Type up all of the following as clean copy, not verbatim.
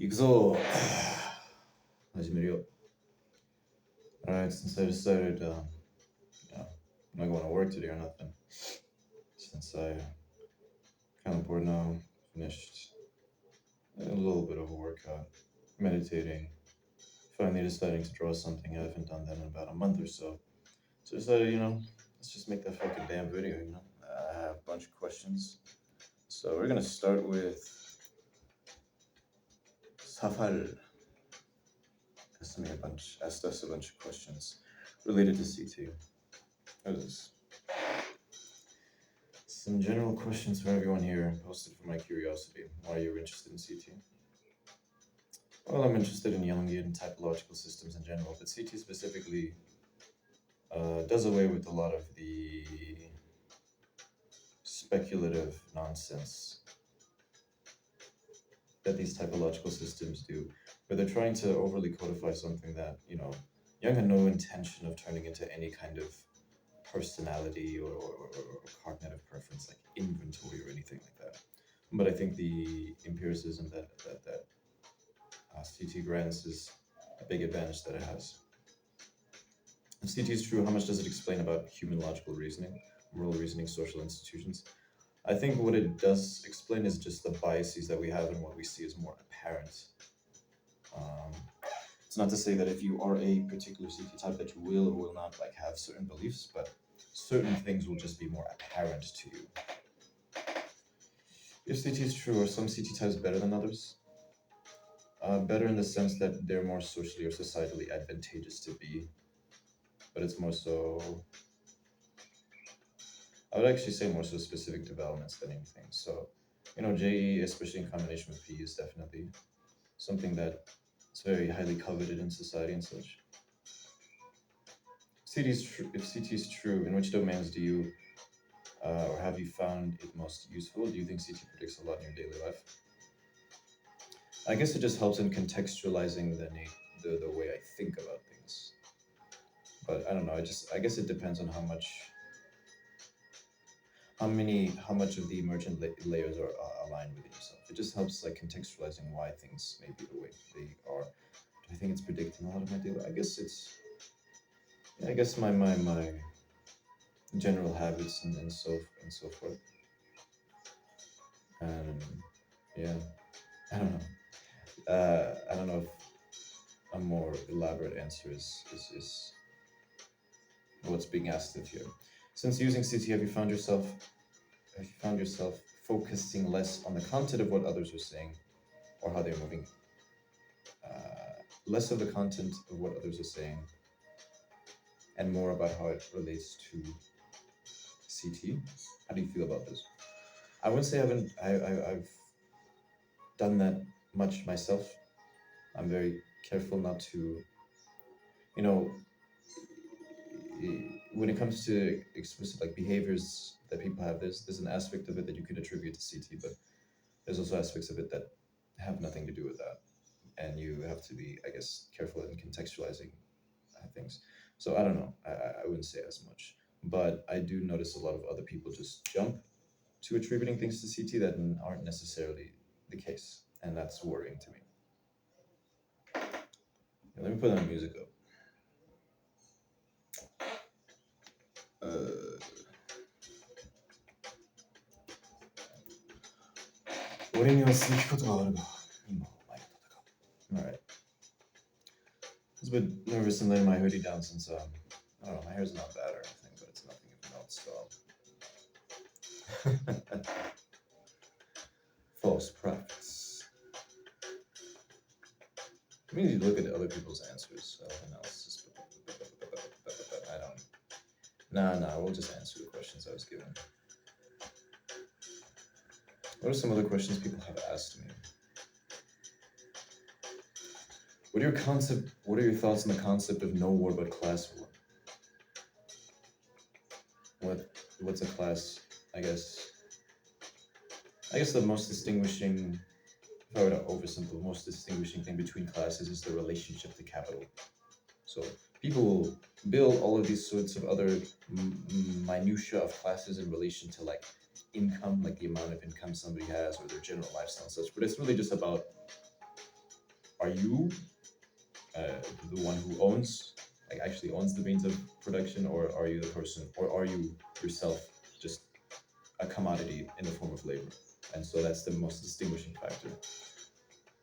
行くぞ始めるよ Alright, since I decided, I'm not going to work today or nothing, since I kind of bored now, finished a little bit of a workout, meditating, finally deciding to draw something. I haven't done that in about a month or so. So I decided, let's just make that fucking damn video. I have a bunch of questions. So we're gonna start with Safar. Asked us a bunch of questions related to CT. What is this? Some general questions for everyone here, posted for my curiosity. Why are you interested in CT? Well, I'm interested in Jungian typological systems in general, but CT specifically does away with a lot of the speculative nonsense that these typological systems do, where they're trying to overly codify something that, Jung had no intention of turning into any kind of personality or cognitive preference, like inventory or anything like that. But I think the empiricism that CT grants is a big advantage that it has. If CT is true, how much does it explain about human logical reasoning, moral reasoning, social institutions? I think what it does explain is just the biases that we have and what we see is more apparent. It's not to say that if you are a particular CT type that you will or will not have certain beliefs, but certain things will just be more apparent to you. If CT is true, are some CT types better than others? Better in the sense that they're more socially or societally advantageous to be, but it's more so, I would actually say more so specific developments than anything. So, JE, especially in combination with P, is definitely something that is very highly coveted in society and such. If CT is true, in which domains do you or have you found it most useful? Do you think CT predicts a lot in your daily life? I guess it just helps in contextualizing the way I think about things. But I don't know. I guess it depends on how much of the emergent layers are aligned within yourself. It just helps contextualizing why things may be the way they are. Do I think it's predicting a lot of my daily? I guess my general habits and so forth. Yeah, I don't know. I don't know if a more elaborate answer is what's being asked of here. Since using CT, have you found yourself focusing less on the content of what others are saying or how they're moving? Less of the content of what others are saying and more about how it relates to CT. How do you feel about this? I wouldn't say I've done that much myself. I'm very careful not to, when it comes to explicit behaviors that people have, there's an aspect of it that you can attribute to CT, but there's also aspects of it that have nothing to do with that, and you have to be, I guess, careful in contextualizing things. So I don't know. I wouldn't say as much, but I do notice a lot of other people just jump to attributing things to CT that aren't necessarily the case, and that's worrying to me. Let me put on music up. 俺にはすべきことがあるが、今はお前と戦う。Alright. I was a bit nervous in laying my hoodie down since, I don't know, my hair's not bad or anything, but it's nothing of note, so. False prophets. I mean, you look at other people's answers, analysis. I don't. Nah, we'll just answer the questions I was given. What are some other questions people have asked me? What are your thoughts on the concept of no war but class war? What's a class? I guess the most distinguishing, if I were to oversimplify, the most distinguishing thing between classes is the relationship to capital. So people will build all of these sorts of other minutiae of classes in relation to income, the amount of income somebody has or their general lifestyle and such. But it's really just about are you the one who owns, like actually owns the means of production, or are you the person, or are you yourself just a commodity in the form of labor? And so that's the most distinguishing factor.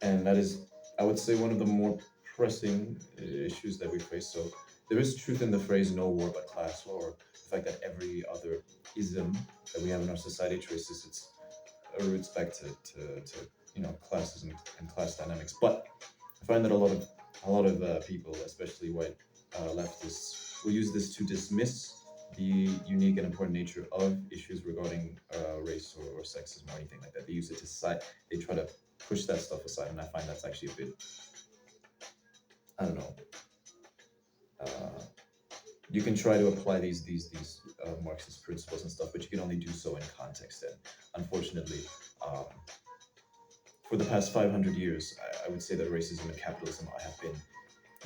And that is, I would say, one of the more pressing issues that we face. So there is truth in the phrase "no war but class war," or the fact that every other ism that we have in our society traces its roots back to classism and class dynamics. But I find that a lot of people, especially white leftists, will use this to dismiss the unique and important nature of issues regarding race or sexism or anything like that. They use it to side. They try to push that stuff aside, and I find that's actually a bit, I don't know. Uh, you can try to apply these Marxist principles and stuff, but you can only do so in context. And unfortunately, um, for the past 500 years, I would say that racism and capitalism have been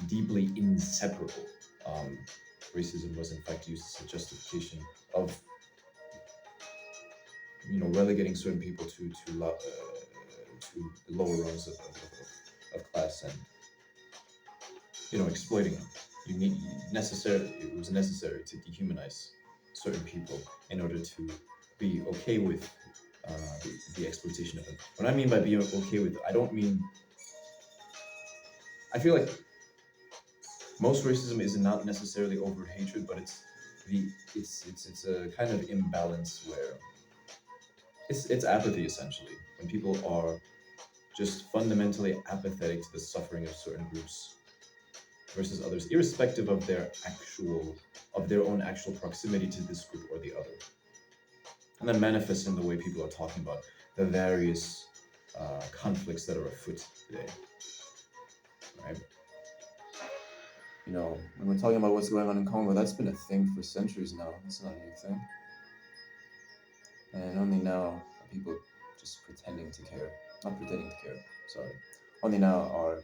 deeply inseparable. Um, Racism was in fact used as a justification of relegating certain people to the lower rungs of class, and exploiting them. It was necessary to dehumanize certain people in order to be okay with uh, the exploitation of them. What I mean by being okay with it, I don't mean. I feel like most racism is not necessarily over hatred, but it's a kind of imbalance where it's apathy essentially, when people are just fundamentally apathetic to the suffering of certain groups versus others, irrespective of their own actual proximity to this group or the other. And that manifests in the way people are talking about the various conflicts that are afoot today, right? When we're talking about what's going on in Congo, that's been a thing for centuries now. It's not a new thing. And only now are people just pretending to care. Not pretending to care, sorry. Only now are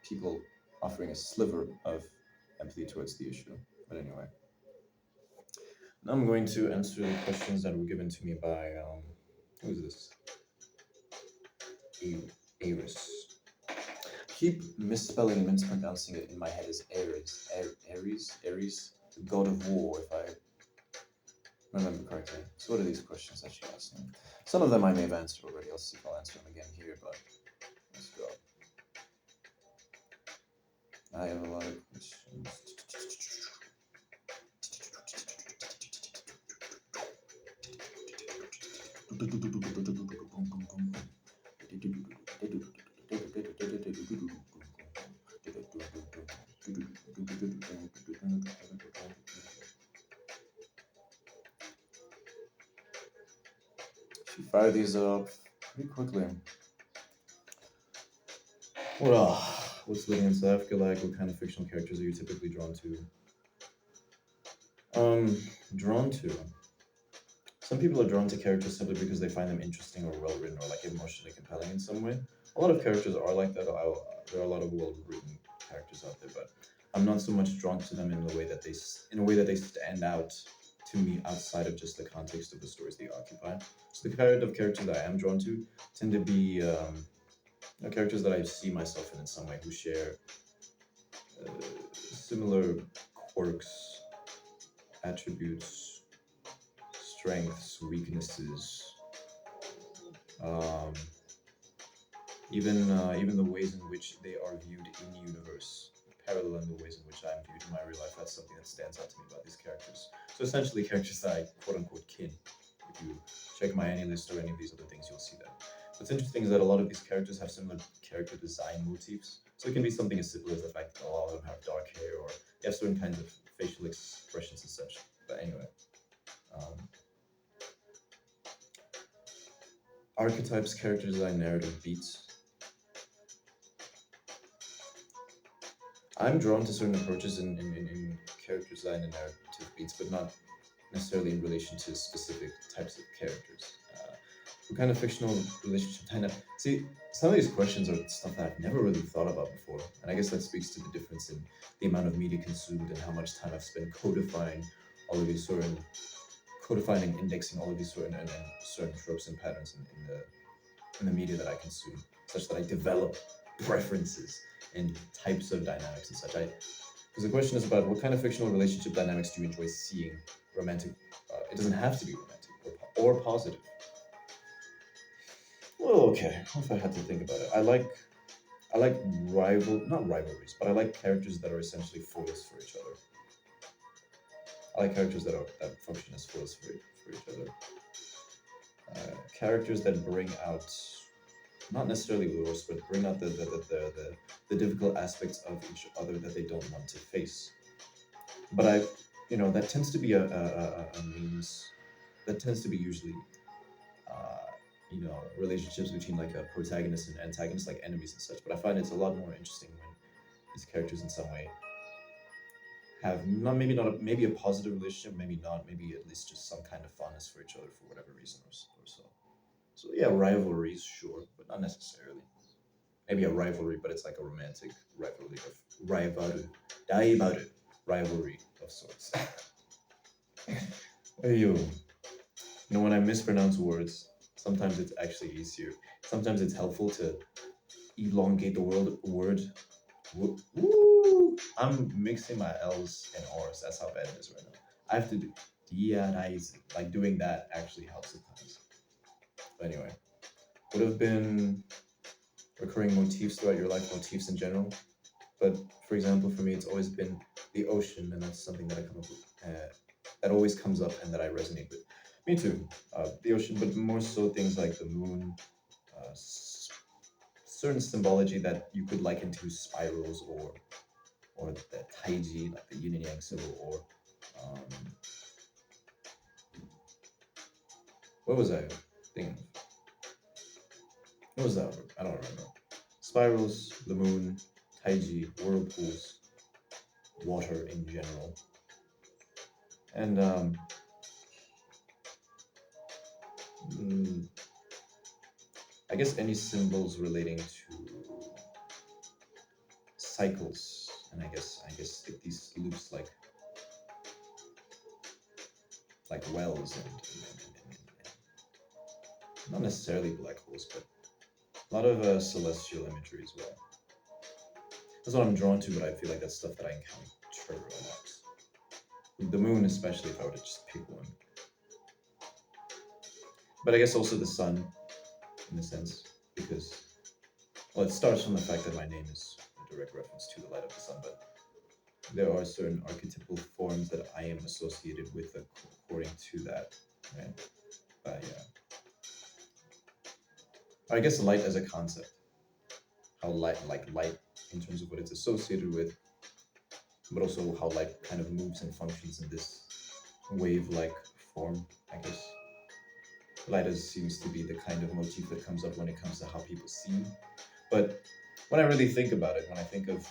people offering a sliver of empathy towards the issue. But anyway, now I'm going to answer the questions that were given to me by, who is this? Aris. Keep misspelling and mispronouncing it in my head as Ares, the god of war, if I remember correctly. So what are these questions that she asked me? Some of them I may have answered already. I'll see if I'll answer them again here, but let's go. I have a lot of questions. She fired these up pretty quickly. Well, what's living in South Africa like? What kind of fictional characters are you typically drawn to? Drawn to. Some people are drawn to characters simply because they find them interesting or well written or like emotionally compelling in some way. A lot of characters are like that. There are a lot of well written characters out there, but I'm not so much drawn to them in a way that they stand out to me outside of just the context of the stories they occupy. So the kind of characters that I am drawn to tend to be characters that I see myself in some way, who share similar quirks, attributes, strengths, weaknesses, um, even the ways in which they are viewed in universe, parallel in the ways in which I'm viewed in my real life. That's something that stands out to me about these characters. So essentially, characters that I quote unquote kin. If you check my AnyList or any of these other things, you'll see that. What's interesting is that a lot of these characters have similar character design motifs. So it can be something as simple as the fact that a lot of them have dark hair, or they have certain kinds of facial expressions and such. But anyway, archetypes, character design, narrative beats. I'm drawn to certain approaches in character design and narrative beats, but not necessarily in relation to specific types of characters. What kind of fictional relationship kind of see? Some of these questions are stuff that I've never really thought about before, and I guess that speaks to the difference in the amount of media consumed and how much time I've spent codifying and indexing all of these certain tropes and patterns in the media that I consume, such that I develop preferences and types of dynamics and such. Because the question is about what kind of fictional relationship dynamics do you enjoy seeing romantic? It doesn't have to be romantic or positive. Well, okay. If I had to think about it, I like not rivalries, but I like characters that are essentially foils for each other. I like characters that function as foils for each other. Characters that bring out not necessarily the worst, but bring out the difficult aspects of each other that they don't want to face. But that tends to be a means that tends to be usually uh, relationships between like a protagonist and antagonist, like enemies and such. But I find it's a lot more interesting when these characters in some way have maybe a positive relationship, maybe not, maybe at least just some kind of fondness for each other for whatever reason or so. So yeah, rivalries, sure, but not necessarily. Maybe a rivalry, but it's like a romantic rivalry, rivalry of sorts. Hey, when I mispronounce words, sometimes it's actually easier. Sometimes it's helpful to elongate the word. Woo! I'm mixing my L's and R's. That's how bad it is right now. I have to do like doing that actually helps sometimes. But anyway, would have been recurring motifs throughout your life, motifs in general. But for example, for me, it's always been the ocean, and that's something that I come up with, that always comes up and that I resonate with. Me too, the ocean, but more so things like the moon, certain symbology that you could liken to spirals or the taiji, like the yin and yang symbol, or um, what was I thinking of? What was that word? I don't remember. Spirals, the moon, taiji, whirlpools, water in general, and mm, I guess any symbols relating to cycles, and I guess like these loops like wells and not necessarily black holes, but a lot of celestial imagery as well. That's what I'm drawn to, but I feel like that's stuff that I encounter a lot. The moon, especially, if I were to just pick one. But I guess also the sun, in a sense, because well, it starts from the fact that my name is a direct reference to the light of the sun, but there are certain archetypal forms that I am associated with according to that, right? But yeah, I guess light as a concept, how light in terms of what it's associated with, but also how light kind of moves and functions in this wave-like form, I guess. Light seems to be the kind of motif that comes up when it comes to how people see. But when I really think about it, when I think of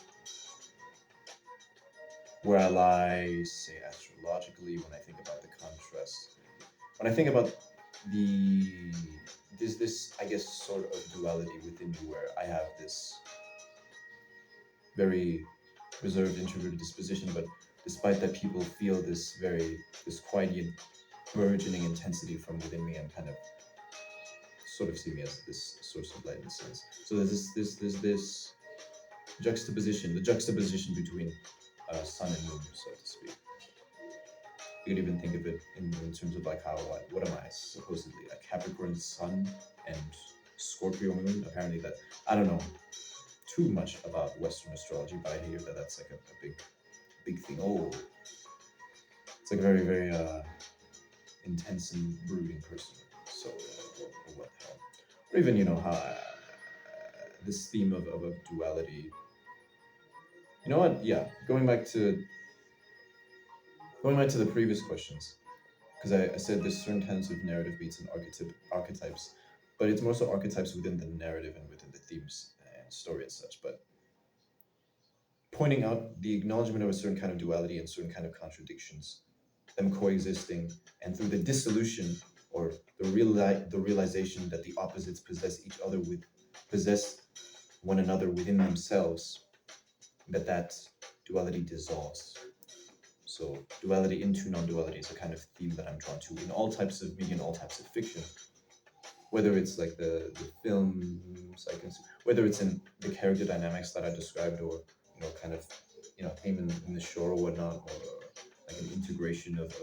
where I lie, say astrologically, when I think about the contrast, when I think about the this I guess sort of duality within me where I have this very reserved introverted disposition, but despite that people feel this quiet yet burgeoning intensity from within me and kind of sort of see me as this source of light in a sense. So there's this juxtaposition, the juxtaposition between sun and moon, so to speak. You could even think of it in terms of like how what am I supposedly a Capricorn sun and Scorpio moon? Apparently that I don't know too much about Western astrology, but I hear that that's like a big thing. Oh, it's like a very intense and brooding person. So or what the hell? Or even how this theme of a duality. You know what? Yeah, going back to the previous questions, because I said there's certain kinds of narrative beats and archetypes, but it's more so archetypes within the narrative and within the themes and story and such. But pointing out the acknowledgement of a certain kind of duality and certain kind of contradictions, them coexisting, and through the dissolution or the realization that the opposites possess one another within themselves, that duality dissolves. So duality into non-duality is a kind of theme that I'm drawn to in all types of media and all types of fiction. whether it's like the films I can see, whether it's in the character dynamics that I described, or kind of theme in the show or whatnot, or like an integration of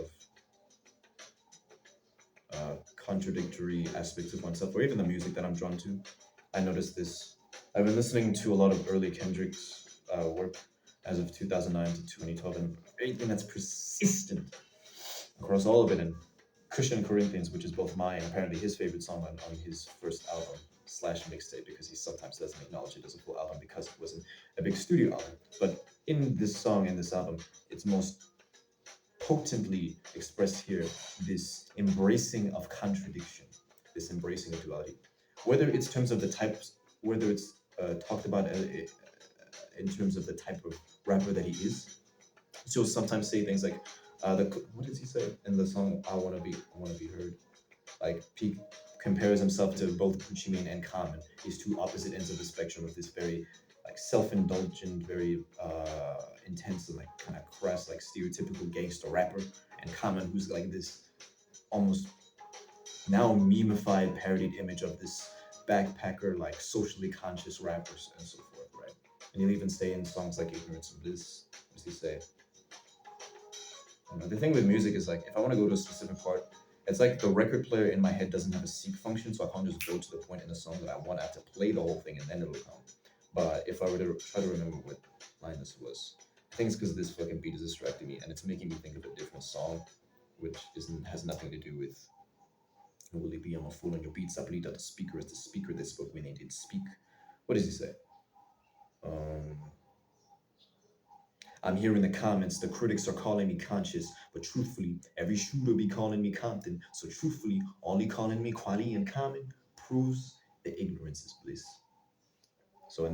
contradictory aspects of oneself, or even the music that I'm drawn to. I noticed this. I've been listening to a lot of early Kendrick's work as of 2009 to 2012, and anything that's persistent across all of it. And Christian Corinthians, which is both my and apparently his favorite song on his first album slash mixtape, because he sometimes doesn't acknowledge it as a full album because it wasn't a big studio album. But in this song, in this album, it's most potently expressed here, this embracing of contradiction, this embracing of duality, whether it's terms of the types, whether it's talked about in terms of the type of rapper that he is. So he'll sometimes say things like, what does he say in the song I Wanna Be Heard? Like Peak compares himself to both Gucci Mane and Common, these two opposite ends of the spectrum of this very like self-indulgent, very intense and like kind of crass, like stereotypical gangster rapper, and Common, who's like this almost now memified, parodied image of this backpacker, like socially conscious rappers and so forth, right? And he'll even say in songs like Ignorance of Bliss, what does he say? The thing with music is like if I want to go to a specific part, it's like the record player in my head doesn't have a seek function, so I can't just go to the point in a song that I want. I have to play the whole thing and then it'll come. But if I were to try to remember what line this was, I think it's because this fucking beat is distracting me and it's making me think of a different song, which isn't has nothing to do with will it be I'm a fool on your beats. I believe that the speaker is the speaker that spoke when they did speak. What does he say? Um, I'm hearing the comments, the critics are calling me conscious, but truthfully, every shooter be calling me Compton. So truthfully, only calling me quality and common proves that ignorance is bliss. So in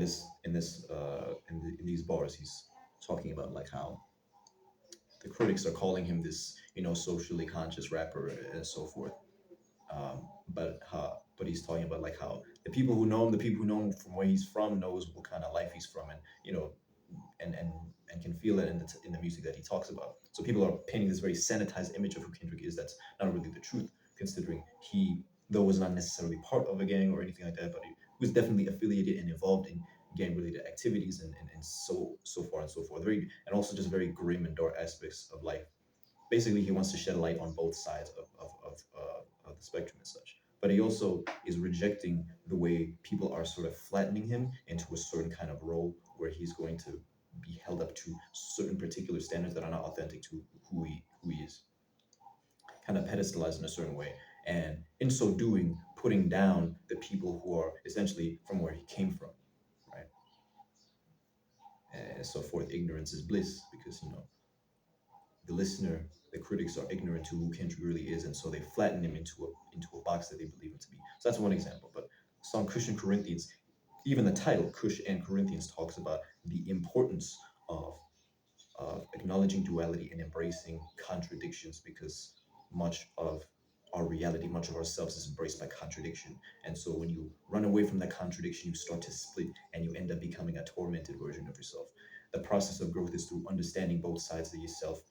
these bars, he's talking about like how the critics are calling him this, socially conscious rapper and so forth. But he's talking about like how the people who know him, the people who know him from where he's from, knows what kind of life he's from, and and and and can feel it in the music that he talks about. So people are painting this very sanitized image of who Kendrick is. That's not really the truth, considering he, though was not necessarily part of a gang or anything like that, but he was definitely affiliated and involved in gang-related activities and so far and so forth. Very and also just very grim and dark aspects of life. Basically, he wants to shed light on both sides of the spectrum and such. But he also is rejecting the way people are sort of flattening him into a certain kind of role where he's going to be held up to certain particular standards that are not authentic to who he is, kind of pedestalized in a certain way. And in so doing, putting down the people who are essentially from where he came from, right? And so forth. Ignorance is bliss because the listener, the critics are ignorant to who Kendrick really is, and so they flatten him into a box that they believe him to be. So that's one example. But the song Christian Corinthians, even the title Kush and Corinthians talks about the importance of acknowledging duality and embracing contradictions, because much of our reality, much of ourselves is embraced by contradiction. And so when you run away from that contradiction, you start to split and you end up becoming a tormented version of yourself. The process of growth is through understanding both sides of yourself,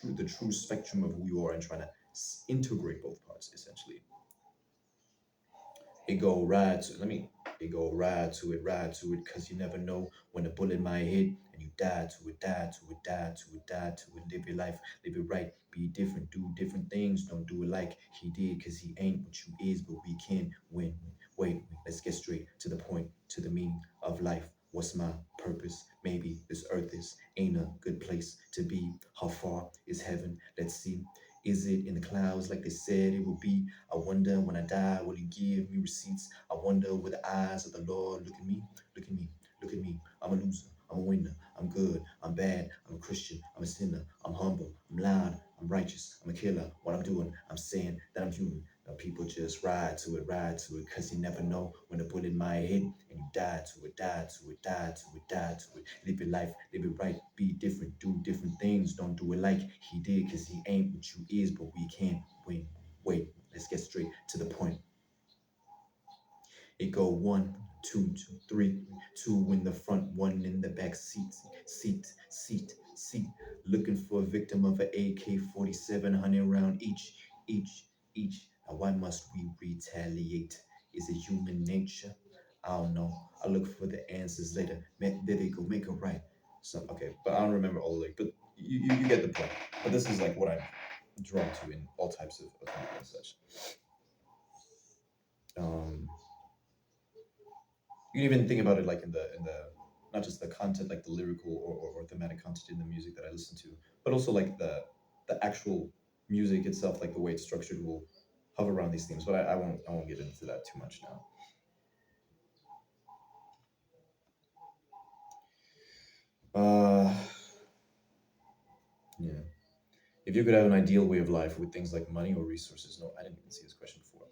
the true spectrum of who you are, and trying to integrate both parts essentially. It go ride to let me it go ride to it, cause you never know when a bullet might hit and you die to it, die to it, die to it, die to it. Live your life, live it right, be different, do different things, don't do it like he did, cause he ain't what you is, but we can win. Wait, let's get straight to the point, to the meaning of life. What's my purpose? Maybe this earth is ain't a good place to be. How far is heaven? Let's see. Is it in the clouds like they said it would be? I wonder when I die, will you give me receipts? I wonder with the eyes of the Lord. Look at me, look at me, look at me. I'm a loser, I'm a winner, I'm good, I'm bad, I'm a Christian, I'm a sinner, I'm humble, I'm loud, I'm righteous, I'm a killer. What I'm doing, I'm saying that I'm human. Now people just ride to it, cause you never know when a bullet might hit and you die to it, die to it, die to it, die to it. Live your life, live it right, be different, do different things. Don't do it like he did, cause he ain't what you is, but we can win. Wait, let's get straight to the point. It go one, two, two, three, two in the front, one in the back seat, seat. Looking for a victim of an AK-47, 100 round each. Why must we retaliate? Is it human nature? I don't know. I look for the answers later. There they go, make it right. So okay, but I don't remember all the but you get the point. But this is like what I'm drawn to in all types of media and such. Um, you can even think about it like in the not just the content, like the lyrical or thematic content in the music that I listen to, but also like the actual music itself, like the way it's structured will hover around these themes. But I won't get into that too much now. Uh, yeah. If you could have an ideal way of life with things like money or resources, no, I didn't even see this question before.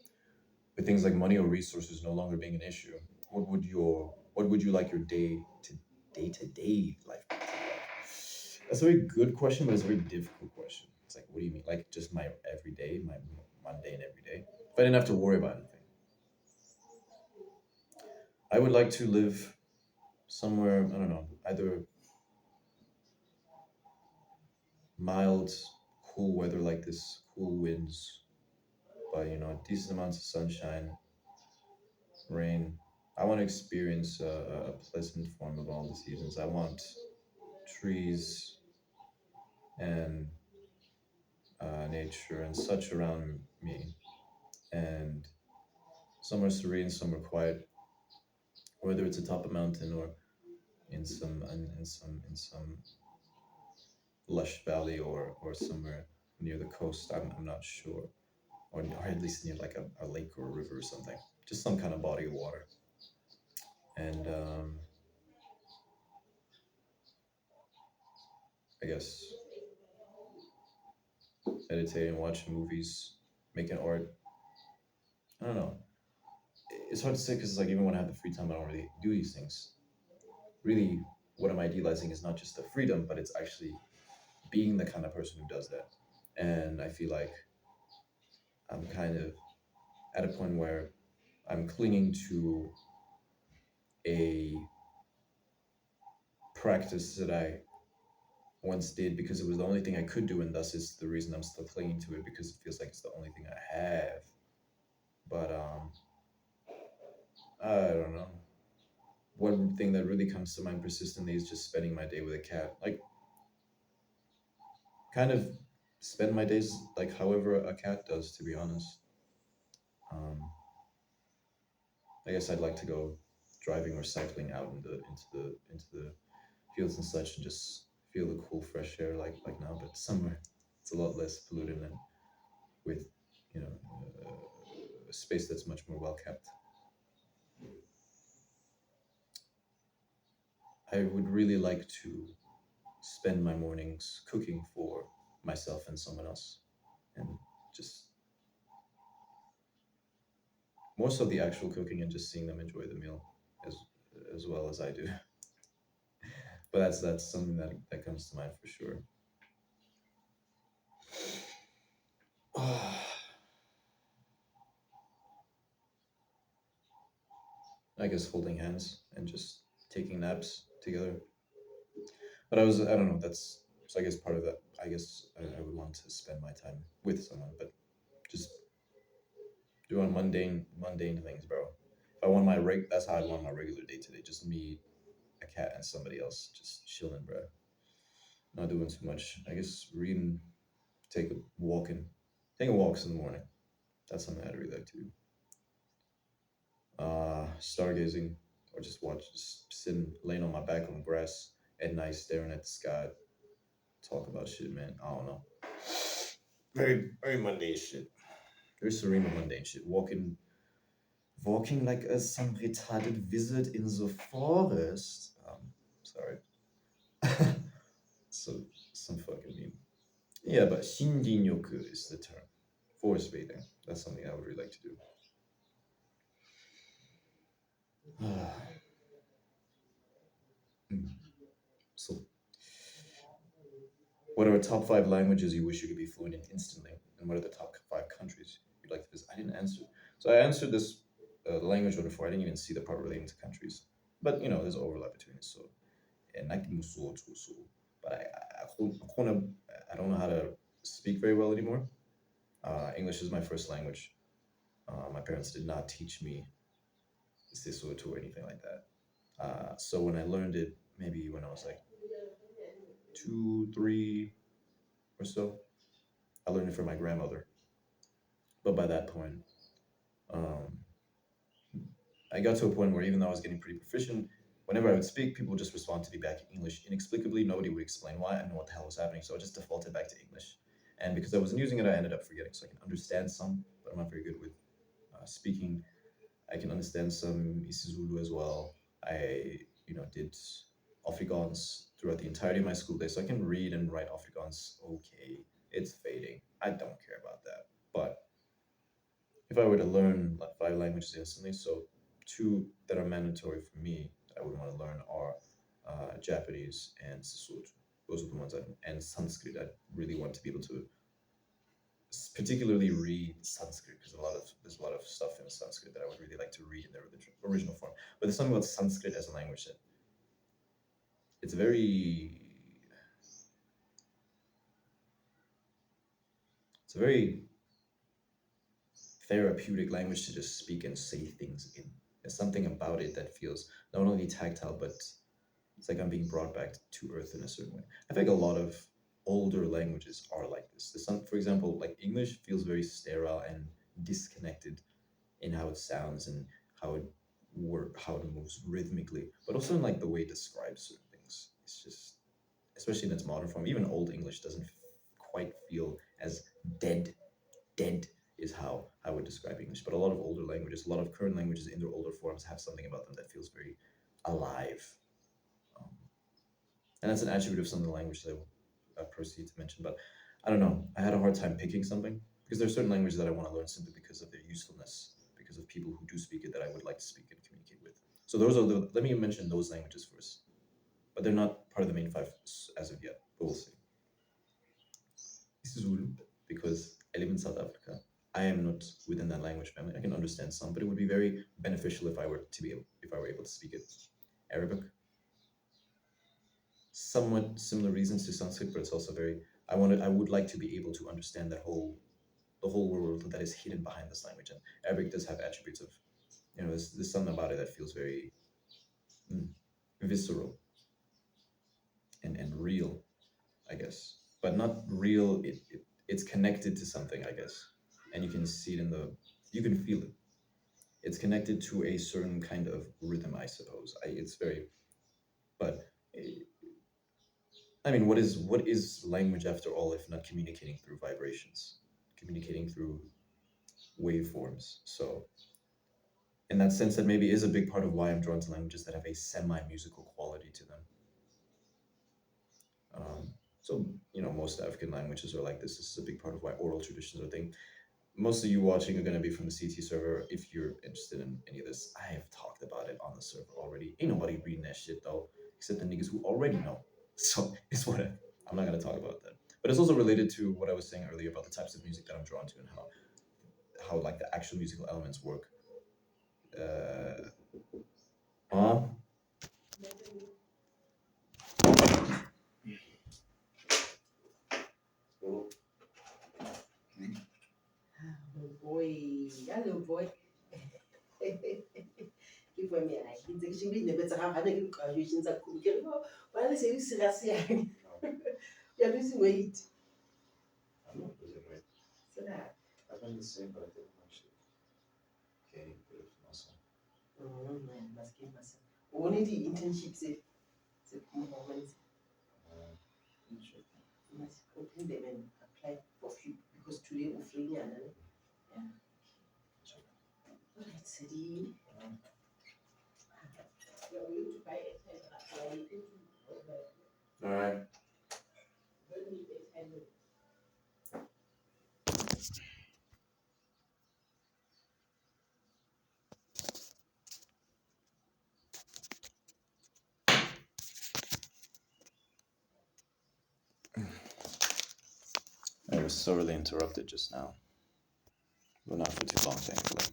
With things like money or resources no longer being an issue, what would you like your day to day life to be like? That's a very good question, but it's a very difficult question. It's like, what do you mean? Like just my everyday, my mundane everyday. If I didn't have to worry about anything, I would like to live somewhere. I don't know, either mild, cool weather like this, cool winds, but decent amounts of sunshine, rain. I want to experience a pleasant form of all the seasons. I want trees and nature and such around me, and some are serene, some are quiet. Whether it's atop a mountain or in some lush valley or somewhere near the coast, I'm not sure, or at least near like a lake or a river or something, just some kind of body of water. And I guess meditating, watching movies, making art. I don't know. It's hard to say because it's like even when I have the free time, I don't really do these things. Really, what I'm idealizing is not just the freedom, but it's actually being the kind of person who does that. And I feel like I'm kind of at a point where I'm clinging to a practice that I once did because it was the only thing I could do, and thus is the reason I'm still clinging to it because it feels like it's the only thing I have. But I don't know. One thing that really comes to mind persistently is just spending my day with a cat. Like, kind of spend my days like however a cat does, to be honest. Um, I guess I'd like to go driving or cycling out into the fields and such, and just feel the cool fresh air like now, but somewhere it's a lot less polluted and with you know a space that's much more well kept. I would really like to spend my mornings cooking for myself and someone else, and just more so the actual cooking and just seeing them enjoy the meal as as well as I do. But that's something that comes to mind for sure. I guess holding hands and just taking naps together. But I don't know. That's so I guess part of that. I guess I would want to spend my time with someone, but just doing mundane things, bro. If I want that's how I want my regular day today. Just me, a cat, and somebody else, just chilling, bro. Not doing too much. I guess reading, take a walking, taking walks in the morning. That's something I'd really like to do. Stargazing, or just sitting, laying on my back on the grass at night, staring at the sky, talk about shit, man. I don't know. Very mundane shit. Very serene but mundane shit. Walking like some retarded wizard in the forest. Sorry. So some fucking meme. Yeah, but shinrin-yoku is the term. Forest bathing. That's something I would really like to do. So, what are top five languages you wish you could be fluent in instantly? And what are the top five countries you'd like to visit? I didn't answer. So I answered this language one before. I didn't even see the part relating to countries. But there's overlap between it. So, and but I don't know how to speak very well anymore. English is my first language. My parents did not teach me Sesotho or anything like that. So when I learned it, maybe when I was like 2, 3 or so, I learned it from my grandmother. But by that point, um, I got to a point where even though I was getting pretty proficient, whenever I would speak, people would just respond to me back in English inexplicably. Nobody would explain why. I didn't know what the hell was happening, so I just defaulted back to English. And because I wasn't using it, I ended up forgetting. So I can understand some, but I'm not very good with speaking. I can understand some isiZulu as well. I, did Afrikaans throughout the entirety of my school day, so I can read and write Afrikaans. Okay, it's fading. I don't care about that. But if I were to learn like 5 languages instantly, so two that are mandatory for me that I would want to learn are Japanese and Sesotho. Those are the ones and Sanskrit. I really want to be able to particularly read Sanskrit because there's a lot of stuff in Sanskrit that I would really like to read in their original form. But there's something about Sanskrit as a language that it's very it's a very therapeutic language to just speak and say things in. There's something about it that feels not only tactile, but it's like I'm being brought back to earth in a certain way. I think a lot of older languages are like this. For example, like English feels very sterile and disconnected in how it sounds and how it how it moves rhythmically, but also in like the way it describes certain things. It's just, especially in its modern form, even old English doesn't quite feel as dead. Dead is how I would describe English. But a lot of older languages, a lot of current languages in their older forms have something about them that feels very alive. Um, and that's an attribute of some of the languages I will proceed to mention. But I don't know. I had a hard time picking something because there are certain languages that I want to learn simply because of their usefulness, because of people who do speak it that I would like to speak and communicate with. So those are the. Let me mention those languages first, but they're not part of the main five as of yet. But we'll see. This is Zulu because I live in South Africa. I am not within that language family. I can understand some, but it would be very beneficial if I were able to speak it. Arabic, somewhat similar reasons to Sanskrit, but it's also very. I would like to be able to understand the whole world that is hidden behind this language. And Arabic does have attributes of, there's something about it that feels very mm, visceral and real, I guess, but not real. It's connected to something, I guess, and you can see it you can feel it. It's connected to a certain kind of rhythm, I suppose. It's very, but eh, I mean, what is language after all if not communicating through vibrations, communicating through waveforms? So in that sense, that maybe is a big part of why I'm drawn to languages that have a semi-musical quality to them. So most African languages are like this. This is a big part of why oral traditions are a thing. Most of you watching are going to be from the CT server. If you're interested in any of this, I have talked about it on the server already. Ain't nobody reading that shit though, except the niggas who already know. So it's whatever. I'm not going to talk about that. But it's also related to what I was saying earlier about the types of music that I'm drawn to and how like the actual musical elements work. Uh, huh? Oh boy, hello boy. Ke for me I ke tse ke ne betsa ga ne ke graduation tsa khulu ke re ba le se serious yang. You're losing weight. I'm not losing weight. So that. I've been the same, but I think I'm actually gaining a bit of muscle. Man, must give myself. Only the internships it's performance. Sure. You must open them and apply for few because today we're free. Yeah. Sure. All right, Sadie. You're going to buy it. All right. I was sorely interrupted just now, but not for too long, thankfully.